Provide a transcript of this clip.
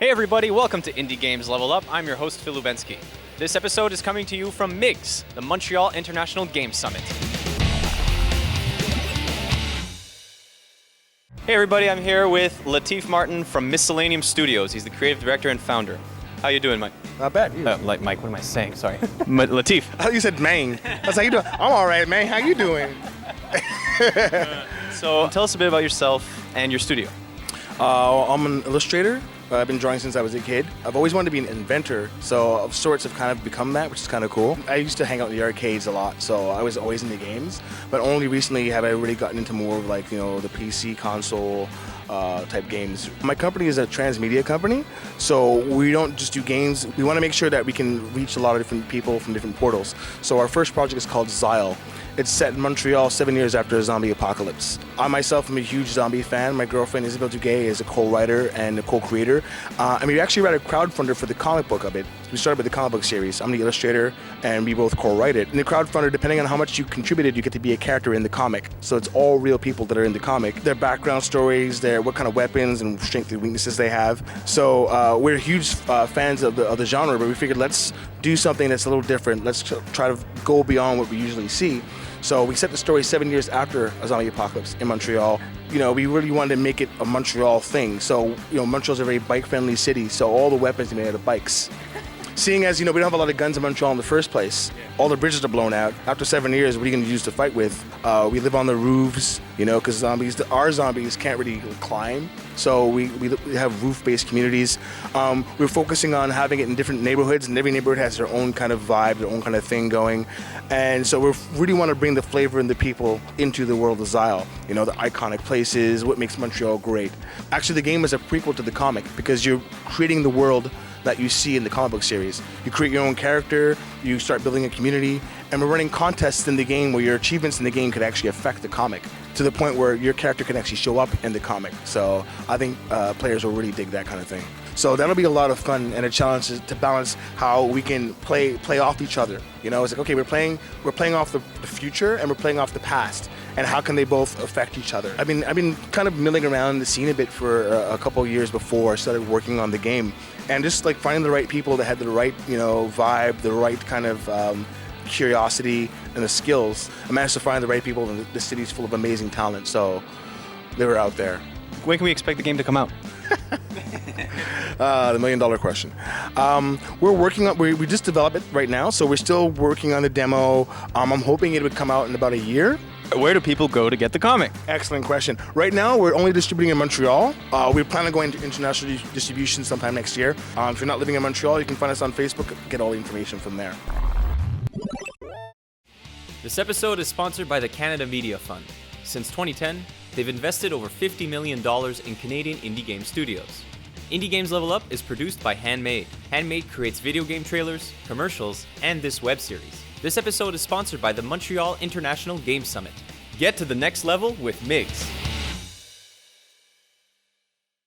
Hey everybody, welcome to Indie Games Level Up. I'm your host, Phil Lubensky. This episode is coming to you from MIGS, the Montreal International Game Summit. Hey everybody, I'm here with Latif Martin from Miscellaneum Studios. He's the creative director and founder. How you doing, Mike? Not bad. Mike, what am I saying? Sorry. Latif. I thought you said Mang. I was like, you doing? I'm all right, man. How you doing? So tell us a bit about yourself and your studio. I'm an illustrator. I've been drawing since I was a kid. I've always wanted to be an inventor, so of sorts have kind of become that, which is kind of cool. I used to hang out in the arcades a lot, so I was always into games, but only recently have I really gotten into more of the PC console type games. My company is a transmedia company, so we don't just do games. We want to make sure that we can reach a lot of different people from different portals. So our first project is called Xyle. It's set in Montreal 7 years after a zombie apocalypse. I myself am a huge zombie fan. My girlfriend Isabelle Duguay is a co-writer and a co-creator. And we actually ran a crowdfunder for the comic book of it. We started with the comic book series. I'm the illustrator and we both co-write it. And the crowdfunder, depending on how much you contributed, you get to be a character in the comic. So it's all real people that are in the comic. Their background stories, what kind of weapons and strengths and weaknesses they have. So we're huge fans of the genre, but we figured let's do something that's a little different. Let's try to go beyond what we usually see. So we set the story 7 years after a zombie apocalypse in Montreal. We really wanted to make it a Montreal thing. So, Montreal's a very bike-friendly city, so all the weapons are made out of bikes. Seeing as, we don't have a lot of guns in Montreal in the first place, all the bridges are blown out. After 7 years, what are you going to use to fight with? We live on the roofs, because our zombies can't really climb. So we have roof-based communities. We're focusing on having it in different neighborhoods, and every neighborhood has their own kind of vibe, their own kind of thing going. And so we really want to bring the flavor and the people into the world of Xyle. The iconic places, what makes Montreal great. Actually, the game is a prequel to the comic because you're creating the world that you see in the comic book series. You create your own character, you start building a community, and we're running contests in the game where your achievements in the game could actually affect the comic to the point where your character can actually show up in the comic. So I think players will really dig that kind of thing. So that'll be a lot of fun and a challenge to balance how we can play off each other. It's like, okay, we're playing off the future and we're playing off the past, and how can they both affect each other? I've been kind of milling around the scene a bit for a couple of years before I started working on the game, and just like finding the right people that had the right vibe, the right kind of curiosity and the skills. I managed to find the right people, and the city's full of amazing talent, so they were out there. When can we expect the game to come out? The $1 million question. We're working on. We just developed it right now, so we're still working on the demo. I'm hoping it would come out in about a year. Where do people go to get the comic? Excellent question. Right now, we're only distributing in Montreal. We plan on going to international distribution sometime next year. If you're not living in Montreal, you can find us on Facebook. Get all the information from there. This episode is sponsored by the Canada Media Fund. Since 2010, they've invested over $50 million in Canadian indie game studios. Indie Games Level Up is produced by Handmade. Handmade creates video game trailers, commercials, and this web series. This episode is sponsored by the Montreal International Game Summit. Get to the next level with MIGS.